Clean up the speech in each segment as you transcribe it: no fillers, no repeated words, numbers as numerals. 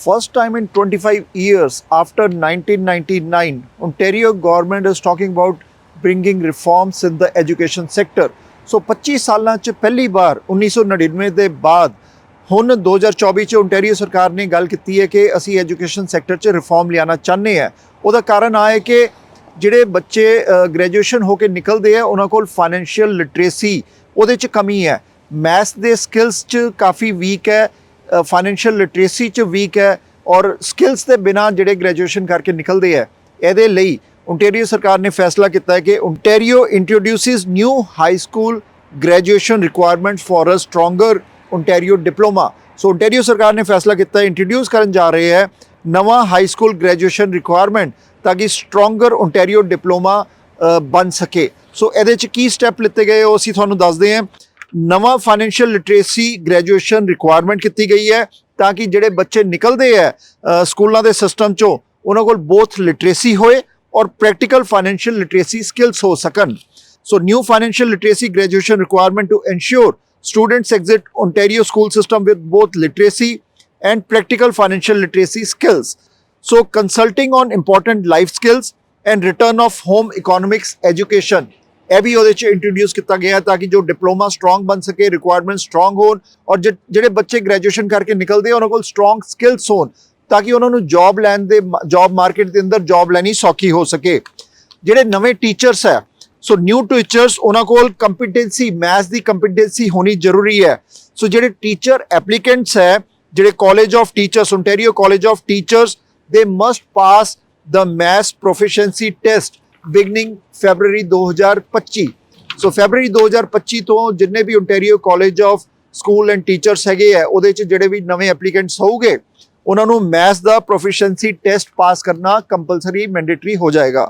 First time in 25 years after 1999, Ontario government is talking about bringing reforms in the education sector. So 25 ਸਾਲਾਂ 'ਚ ਪਹਿਲੀ ਵਾਰ 1999 ਦੇ ਬਾਅਦ ਹੁਣ 2024 'ਚ ਓਨਟਾਰੀਓ ਸਰਕਾਰ ਨੇ ਗੱਲ ਕੀਤੀ ਹੈ ਕਿ ਅਸੀਂ ਐਜੂਕੇਸ਼ਨ ਸੈਕਟਰ 'ਚ ਰਿਫਾਰਮ ਲਿਆਉਣਾ ਚਾਹੁੰਦੇ ਹਾਂ। ਉਹਦਾ ਕਾਰਨ ਆ ਹੈ ਕਿ ਜਿਹੜੇ ਬੱਚੇ ਗ੍ਰੈਜੂਏਸ਼ਨ ਹੋ ਕੇ ਨਿਕਲਦੇ ਆ ਉਹਨਾਂ ਕੋਲ ਫਾਈਨੈਂਸ਼ੀਅਲ ਲਿਟਰੇਸੀ ਉਹਦੇ 'ਚ ਕਮੀ ਹੈ, ਮੈਥਸ ਦੇ ਸਕਿੱਲਸ 'ਚ ਕਾਫੀ ਵੀਕ ਹੈ, ਫਾਈਨੈਂਸ਼ੀਅਲ ਲਿਟਰੇਸੀ 'ਚ ਵੀਕ ਹੈ ਔਰ ਸਕਿੱਲਸ ਦੇ ਬਿਨਾਂ ਜਿਹੜੇ ਗ੍ਰੈਜੂਏਸ਼ਨ ਕਰਕੇ ਨਿਕਲਦੇ ਆ। ਇਹਦੇ ਲਈ ਓਨਟਾਰੀਓ ਸਰਕਾਰ ਨੇ ਫੈਸਲਾ ਕੀਤਾ ਹੈ ਕਿ Ontario introduces new high school graduation requirements for a stronger Ontario diploma. So Ontario ਸਰਕਾਰ ਨੇ ਫੈਸਲਾ ਕੀਤਾ ਇੰਟਰੋਡਿਊਸ ਕਰਨ ਜਾ ਰਹੇ ਹੈ ਨਵਾਂ ਹਾਈ ਸਕੂਲ ਗ੍ਰੈਜੂਏਸ਼ਨ ਰਿਕੁਆਇਰਮੈਂਟ ਤਾਂ ਕਿ ਸਟਰੋਂਗਰ ਓਨਟਾਰੀਓ ਡਿਪਲੋਮਾ ਬਣ ਸਕੇ। ਸੋ ਇਹਦੇ 'ਚ ਕੀ ਸਟੈਪ ਲਿੱਤੇ ਗਏ ਉਹ ਅਸੀਂ ਤੁਹਾਨੂੰ ਦੱਸਦੇ ਹਾਂ। ਨਵਾਂ ਫਾਈਨੈਂਸ਼ੀਅਲ ਲਿਟਰੇਸੀ ਗ੍ਰੈਜੂਏਸ਼ਨ ਰਿਕੁਆਇਰਮੈਂਟ ਕੀਤੀ ਗਈ ਹੈ ਤਾਂ ਕਿ ਜਿਹੜੇ ਬੱਚੇ ਨਿਕਲਦੇ ਹੈ ਸਕੂਲਾਂ ਦੇ ਸਿਸਟਮ 'ਚੋਂ ਉਹਨਾਂ ਕੋਲ ਬੋਥ ਲਿਟਰੇਸੀ ਹੋਏ ਔਰ ਪ੍ਰੈਕਟੀਕਲ ਫਾਈਨੈਂਸ਼ੀਅਲ ਲਿਟਰੇਸੀ ਸਕਿੱਲਸ ਹੋ ਸਕਣ। So new financial literacy graduation requirement to ensure students exit Ontario school system with both literacy and practical financial literacy skills. So consulting on important life skills and return of home economics education ਇਹ ਵੀ ਉਹਦੇ 'ਚ introduce ਕੀਤਾ ਗਿਆ ਤਾਂ ਕਿ ਜੋ diploma strong ਬਣ ਸਕੇ, ਰਿਕੁਆਇਰਮੈਂਟ ਸਟਰੋਂਗ ਹੋਣ ਔਰ ਜਿਹੜੇ ਬੱਚੇ ਗ੍ਰੈਜੂਏਸ਼ਨ ਕਰਕੇ ਨਿਕਲਦੇ ਉਹਨਾਂ ਕੋਲ ਸਟਰੋਂਗ ਸਕਿੱਲਸ ਹੋਣ ਤਾਂ ਕਿ ਉਹਨਾਂ ਨੂੰ ਜੌਬ ਲੈਣ ਦੇ ਜੌਬ ਮਾਰਕੀਟ ਦੇ ਅੰਦਰ ਜੌਬ ਲੈਣੀ ਸੌਖੀ ਹੋ ਸਕੇ। ਜਿਹੜੇ ਨਵੇਂ ਟੀਚਰਸ ਹੈ ਸੋ ਨਿਊ ਟੀਚਰਸ ਉਹਨਾਂ ਕੋਲ ਕੰਪੀਟੈਂਸੀ ਮੈਥਸ ਦੀ ਕੰਪੀਟੈਂਸੀ ਹੋਣੀ ਜ਼ਰੂਰੀ ਹੈ। ਸੋ ਜਿਹੜੇ ਟੀਚਰ ਐਪਲੀਕੈਂਟਸ ਹੈ ਜਿਹੜੇ college of teachers Ontario college of teachers ਦੇ must pass the maths proficiency test beginning February 2025। So February 2025 ਤੋਂ ਜਿੰਨੇ ਵੀ Ontario college of school and teachers ਹੈਗੇ ਆ ਉਹਦੇ 'ਚ ਜਿਹੜੇ ਵੀ ਨਵੇਂ ਐਪਲੀਕੈਂਟਸ ਹੋਊਗੇ ਉਹਨਾਂ ਨੂੰ ਮੈਥਸ ਦਾ ਪ੍ਰੋਫੀਸ਼ੀਐਂਸੀ ਟੈਸਟ ਪਾਸ ਕਰਨਾ ਕੰਪਲਸਰੀ ਮੈਂਡੇਟਰੀ ਹੋ ਜਾਏਗਾ।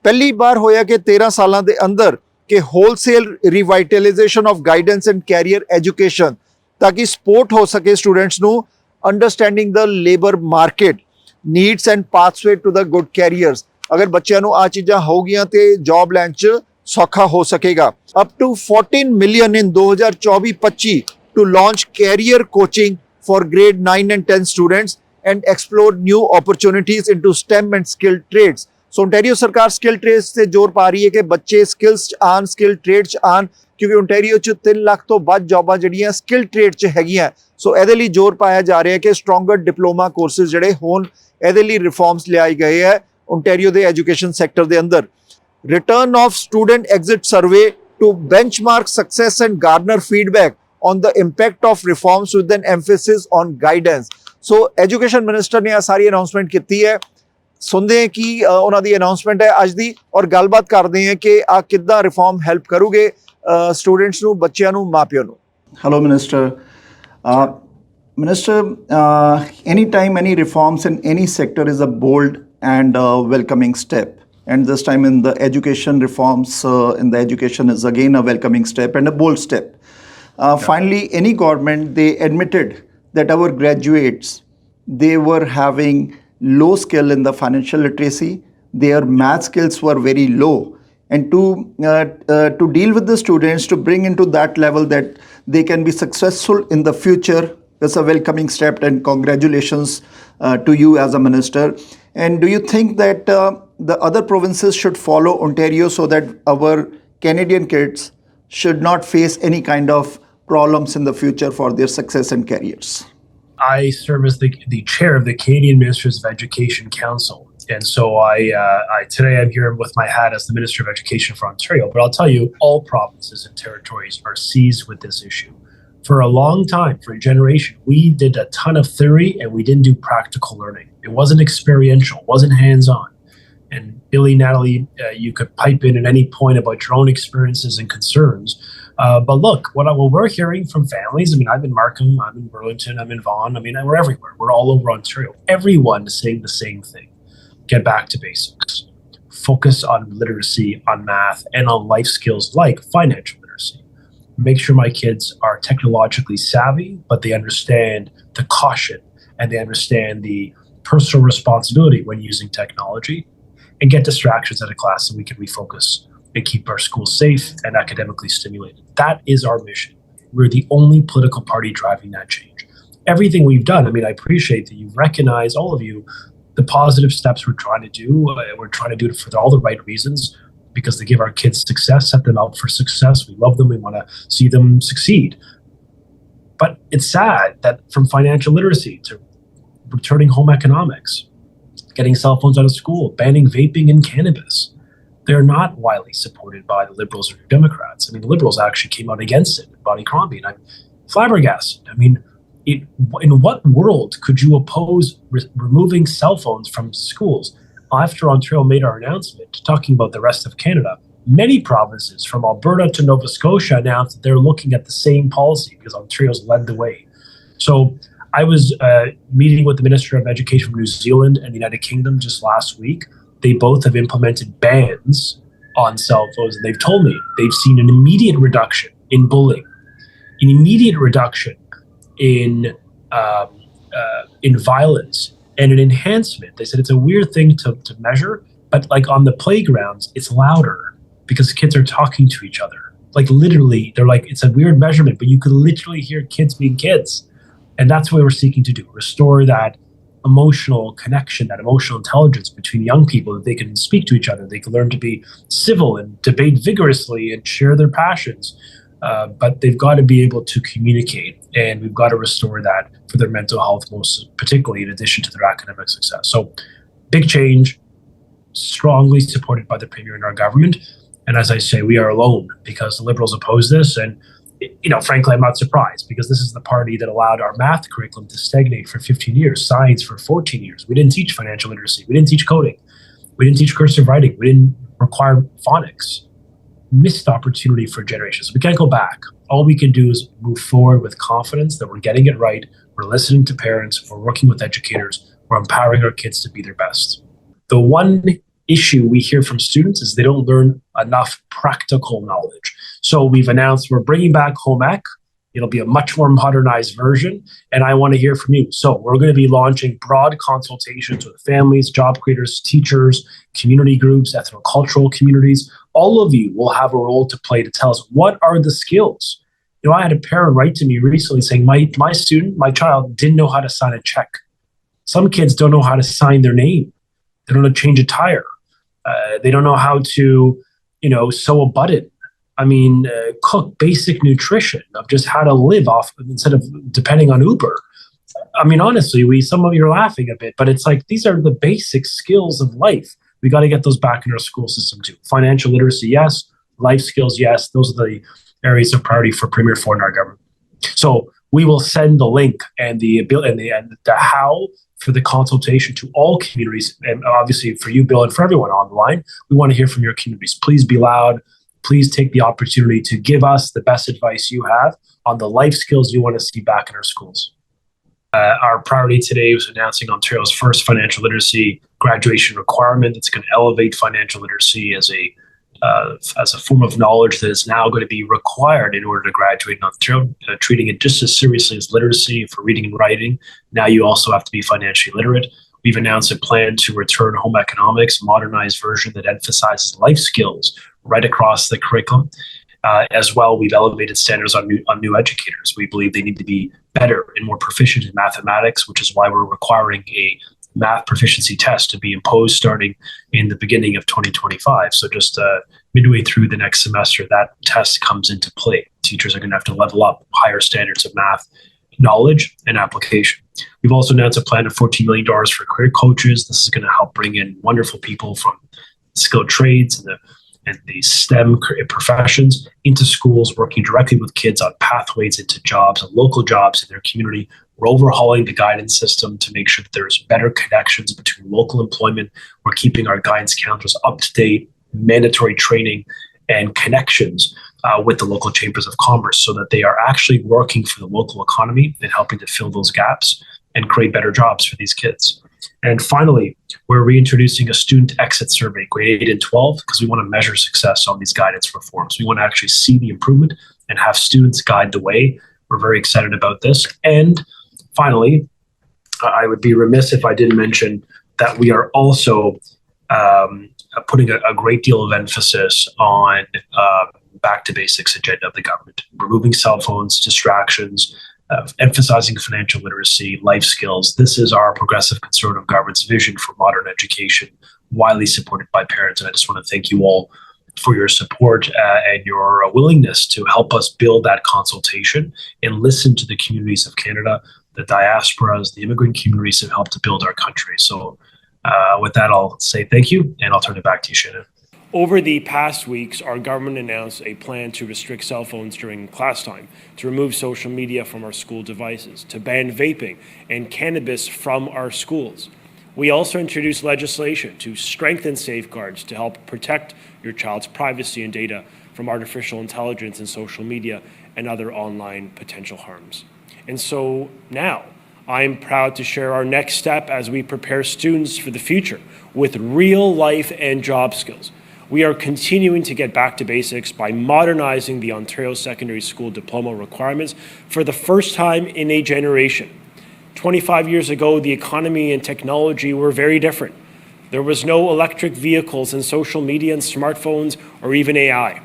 ਪਹਿਲੀ ਵਾਰ ਹੋਇਆ ਕਿ 13 ਸਾਲਾਂ ਦੇ ਅੰਦਰ ਕਿ wholesale revitalization of guidance and career education ਤਾਂ ਕਿ ਸਪੋਰਟ ਹੋ ਸਕੇ ਸਟੂਡੈਂਟਸ ਨੂੰ understanding the labour market needs and pathway to the good careers. ਅਗਰ ਬੱਚਿਆਂ ਨੂੰ ਆ ਚੀਜ਼ਾਂ ਹੋਗੀਆਂ ਤੇ ਜੌਬ ਲੈਣ 'ਚ ਸੌਖਾ ਹੋ ਸਕੇਗਾ। Up to 14 million in 2024-25 to launch career coaching for grade 9 and 10 students and explore new opportunities into STEM and skilled trades। So Ontario ਸਰਕਾਰ ਸਕਿੱਲ ਟ੍ਰੇਡਸ ਤੇ ਜ਼ੋਰ ਪਾ ਰਹੀ ਹੈ ਕਿ ਬੱਚੇ ਸਕਿੱਲਸ 'ਚ ਆਉਣ, ਸਕਿੱਲ ਟ੍ਰੇਡ 'ਚ ਆਉਣ ਕਿਉਂਕਿ ਓਨਟਾਰੀਓ 'ਚ 3 ਲੱਖ ਤੋਂ ਵੱਧ ਜੌਬਾਂ ਜਿਹੜੀਆਂ ਸਕਿੱਲ ਟ੍ਰੇਡ 'ਚ ਹੈਗੀਆਂ। ਸੋ ਇਹਦੇ ਲਈ ਜ਼ੋਰ ਪਾਇਆ ਜਾ ਰਿਹਾ ਕਿ ਸਟਰੋਂਗਰ ਡਿਪਲੋਮਾ ਕੋਰਸਿਸ ਜਿਹੜੇ ਹੋਣ। ਇਹਦੇ ਲਈ ਰਿਫਾਰਮਸ ਲਿਆਏ ਗਏ ਹੈ ਓਨਟਾਰੀਓ ਦੇ ਐਜੂਕੇਸ਼ਨ ਸੈਕਟਰ ਦੇ ਅੰਦਰ। Return of student exit survey to benchmark success and garner feedback on the impact of reforms with an emphasis on guidance। so education minister ਨੇ ਆ ਸਾਰੀ ਅਨਾਉਂਸਮੈਂਟ ਕੀਤੀ ਹੈ। ਸੁਣਦੇ ਹਾਂ ਕਿ ਉਹਨਾਂ ਦੀ ਅਨਾਉਂਸਮੈਂਟ ਹੈ ਅੱਜ ਦੀ ਔਰ ਗੱਲਬਾਤ ਕਰਦੇ ਹਾਂ ਕਿ ਆ ਕਿੱਦਾਂ ਰਿਫਾਰਮ ਹੈਲਪ ਕਰੂਗੇ ਸਟੂਡੈਂਟਸ ਨੂੰ, ਬੱਚਿਆਂ ਨੂੰ, ਮਾਪਿਆਂ ਨੂੰ। Hello, Minister. Minister, anytime any reforms in any sector is a bold and welcoming step. And this time in the education reforms, in the education is again a welcoming step and a bold step. Finally, any government, they admitted that our graduates, they were having low skill in the financial literacy. Their math skills were very low. And to deal with the students, to bring into that level that they can be successful in the future, is a welcoming step. And congratulations to you as a minister. And do you think that the other provinces should follow Ontario so that our Canadian kids should not face any kind of problems in the future for their success and careers? I serve as the chair of the Canadian Ministers of Education Council. And so today I'm here with my hat as the Minister of Education for Ontario. But I'll tell you, all provinces and territories are seized with this issue. For a long time, for a generation, we did a ton of theory and we didn't do practical learning. It wasn't experiential, wasn't hands-on. And Billy, Natalie, you could pipe in at any point about your own experiences and concerns. But look, what we're hearing from families, I mean, I'm in Markham, I'm in Burlington, I'm in Vaughan, I mean, we're everywhere. We're all over Ontario. Everyone is saying the same thing. Get back to basics. Focus on literacy, on math, and on life skills like financial literacy. Make sure my kids are technologically savvy, but they understand the caution and they understand the personal responsibility when using technology, and get distractions out of class so we can refocus and keep our schools safe and academically stimulated. That is our mission. We're the only political party driving that change. everything we've done. I mean, I appreciate that you recognize, all of you, the positive steps we're trying to do. We're trying to do it for all the right reasons, because they give our kids success, set them up for success. We love them. We want to see them succeed. But it's sad that from financial literacy to returning home economics, getting cell phones out of school, banning vaping and cannabis, they're not widely supported by the Liberals or Democrats. I mean, the Liberals actually came out against it, Bonnie Crombie, and I'm flabbergasted. I mean, in what world could you oppose removing cell phones from schools? After Ontario made our announcement, talking about the rest of Canada, many provinces from Alberta to Nova Scotia announced that they're looking at the same policy because Ontario's led the way. So I was meeting with the Minister of Education from New Zealand and the United Kingdom just last week. They both have implemented bans on cell phones, and they've told me they've seen an immediate reduction in bullying, an immediate reduction in violence, and an enhancement. They said it's a weird thing to measure, but like on the playgrounds, it's louder because kids are talking to each other. Like literally, they're like, it's a weird measurement, but you could literally hear kids being kids. And that's what we're seeking to do, restore that emotional connection, that emotional intelligence between young people, that they can speak to each other. They can learn to be civil and debate vigorously and share their passions. But they've got to be able to communicate, and we've got to restore that for their mental health, most particularly in addition to their academic success. So big change, strongly supported by the Premier and our government. And as I say, we are alone because the Liberals oppose this. And, you know, frankly, I'm not surprised because this is the party that allowed our math curriculum to stagnate for 15 years, science for 14 years. We didn't teach financial literacy. We didn't teach coding. We didn't teach cursive writing. We didn't require phonics. Missed opportunity for generations. We can't go back. All we can do is move forward with confidence that we're getting it right. We're listening to parents. We're working with educators. We're empowering our kids to be their best. The one issue we hear from students is they don't learn enough practical knowledge. So we've announced we're bringing back home ec. It'll be a much more modernized version, and I want to hear from you. So we're going to be launching broad consultations with families, job creators, teachers, community groups, ethnocultural communities. All of you will have a role to play to tell us what are the skills. You know, I had a parent write to me recently saying, my child didn't know how to sign a check. Some kids don't know how to sign their name. They don't know how to change a tire. They don't know how to, sew a button. I mean, cook basic nutrition of just how to live off instead of depending on Uber. I mean, honestly, some of you are laughing a bit, but it's like these are the basic skills of life. We got to get those back in our school system too. Financial literacy, yes. Life skills, yes. Those are the areas of priority for Premier Ford in our government. So we will send the link and the how for the consultation to all communities, and obviously for you, Bill, and for everyone on the line. We want to hear from your communities. Please be loud. Please take the opportunity to give us the best advice you have on the life skills you want to see back in our schools. Our priority today was announcing Ontario's first financial literacy graduation requirement. It's going to elevate financial literacy as a form of knowledge that is now going to be required in order to graduate in Ontario, treating it just as seriously as literacy for reading and writing. Now you also have to be financially literate. We've announced a plan to return home economics, modernized version that emphasizes life skills right across the curriculum. As well, we've elevated standards on new educators. We believe they need to be better and more proficient in mathematics, which is why we're requiring a math proficiency test to be imposed starting in the beginning of 2025. So just midway through the next semester, that test comes into play. Teachers are going to have to level up higher standards of math knowledge and application. We've also announced a plan of $14 million for career coaches. This is going to help bring in wonderful people from skilled trades and the STEM professions into schools, working directly with kids on pathways into jobs and local jobs in their community. We're overhauling the guidance system to make sure that there's better connections between local employment. We're keeping our guidance counselors up to date, mandatory training and connections with the local chambers of commerce so that they are actually working for the local economy and helping to fill those gaps and create better jobs for these kids. And finally, we're reintroducing a student exit survey, grade 8 and 12, because we want to measure success on these guidance reforms. We want to actually see the improvement and have students guide the way. We're very excited about this. And finally, I would be remiss if I didn't mention that we are also putting a great deal of emphasis on back to basics agenda of the government, removing cell phones, distractions, emphasizing financial literacy, life skills. This is our progressive conservative government's vision for modern education, widely supported by parents. And I just want to thank you all for your support and your willingness to help us build that consultation and listen to the communities of Canada, the diasporas, the immigrant communities who helped to build our country. So with that, I'll say thank you, and I'll turn it back to you, Shannon. Over the past weeks, our government announced a plan to restrict cell phones during class time, to remove social media from our school devices, to ban vaping and cannabis from our schools. We also introduced legislation to strengthen safeguards to help protect your child's privacy and data from artificial intelligence and social media and other online potential harms. And so now, I'm proud to share our next step as we prepare students for the future with real life and job skills. We are continuing to get back to basics by modernizing the Ontario Secondary School Diploma requirements for the first time in a generation. 25 years ago, the economy and technology were very different. There was no electric vehicles and social media and smartphones or even AI.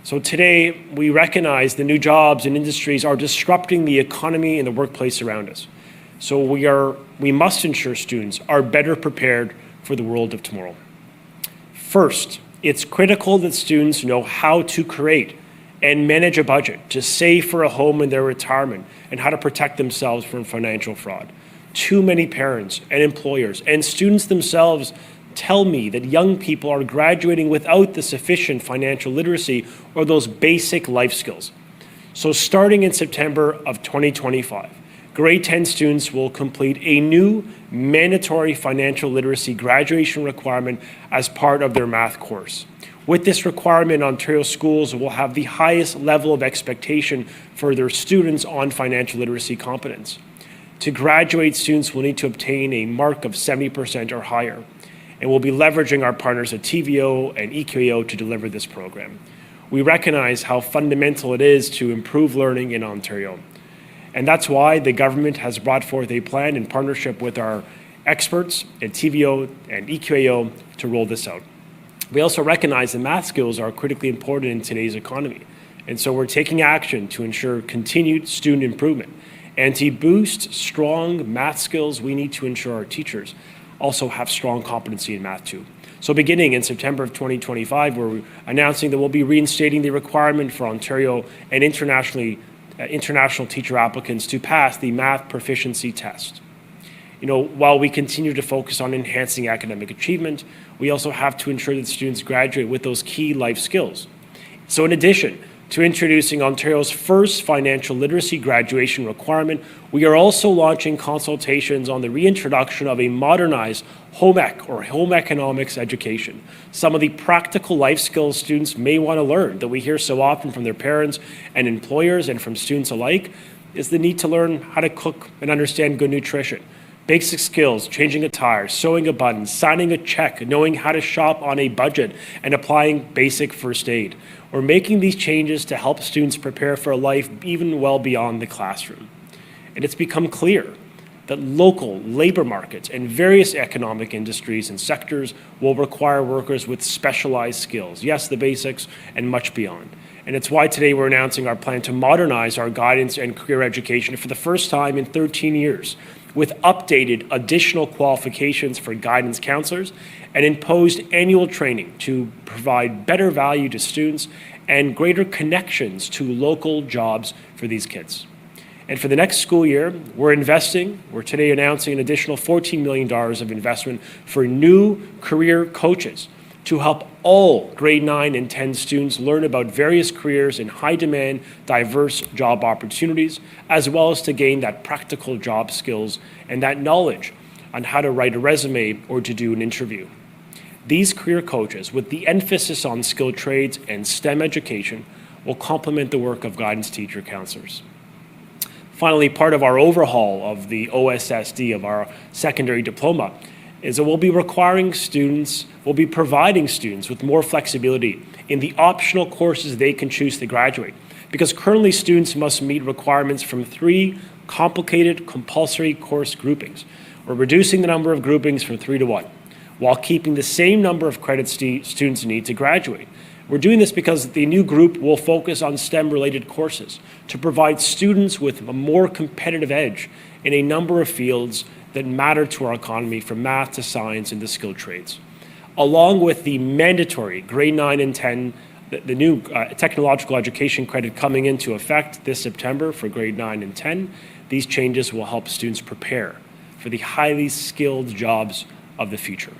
So today, we recognize the new jobs and industries are disrupting the economy and the workplace around us. So we must ensure students are better prepared for the world of tomorrow. First, it's critical that students know how to create and manage a budget, to save for a home in their retirement, and how to protect themselves from financial fraud. Too many parents and employers and students themselves tell me that young people are graduating without the sufficient financial literacy or those basic life skills. So starting in September of 2025, grade 10 students will complete a new mandatory financial literacy graduation requirement as part of their math course. With this requirement, Ontario schools will have the highest level of expectation for their students on financial literacy competence. To graduate, students will need to obtain a mark of 70% or higher, and we'll be leveraging our partners at TVO and EQAO to deliver this program. We recognize how fundamental it is to improve learning in Ontario. And that's why the government has brought forth a plan in partnership with our experts at TVO and EQAO to roll this out. We also recognize that math skills are critically important in today's economy. And so we're taking action to ensure continued student improvement. And to boost strong math skills, we need to ensure our teachers also have strong competency in math too. So beginning in September of 2025, we're announcing that we'll be reinstating the requirement for Ontario and international teacher applicants to pass the math proficiency test. While we continue to focus on enhancing academic achievement, we also have to ensure that students graduate with those key life skills. So in addition to introducing Ontario's first financial literacy graduation requirement, we are also launching consultations on the reintroduction of a modernized home ec or home economics education. Some of the practical life skills students may want to learn that we hear so often from their parents and employers and from students alike is the need to learn how to cook and understand good nutrition. Basic skills, changing a tire, sewing a button, signing a check, knowing how to shop on a budget, and applying basic first aid. We're making these changes to help students prepare for a life even well beyond the classroom. And it's become clear that local labor markets and various economic industries and sectors will require workers with specialized skills. Yes, the basics and much beyond. And it's why today we're announcing our plan to modernize our guidance and career education for the first time in 13 years, with updated additional qualifications for guidance counselors and imposed annual training to provide better value to students and greater connections to local jobs for these kids. And for the next school year, we're today announcing an additional $14 million of investment for new career coaches to help all grade 9 and 10 students learn about various careers in high-demand, diverse job opportunities, as well as to gain that practical job skills and that knowledge on how to write a resume or to do an interview. These career coaches, with the emphasis on skilled trades and STEM education, will complement the work of guidance teacher counselors. Finally, part of our overhaul of the OSSD, of our secondary diploma, is that we'll be providing students with more flexibility in the optional courses they can choose to graduate. Because currently students must meet requirements from 3 complicated compulsory course groupings. We're reducing the number of groupings from 3 to 1, while keeping the same number of credits students need to graduate. We're doing this because the new group will focus on STEM-related courses to provide students with a more competitive edge in a number of fields that matter to our economy, from math to science and to skilled trades. Along with the mandatory grade 9 and 10, the new technological education credit coming into effect this September for grade 9 and 10, these changes will help students prepare for the highly skilled jobs of the future.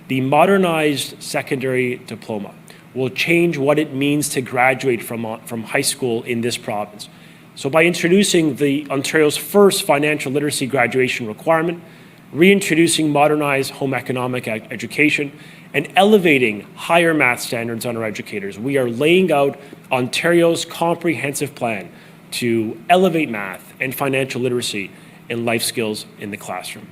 The modernized secondary diploma will change what it means to graduate from high school in this province. So by introducing the Ontario's first financial literacy graduation requirement, reintroducing modernized home economic education, and elevating higher math standards on our educators, we are laying out Ontario's comprehensive plan to elevate math and financial literacy and life skills in the classroom.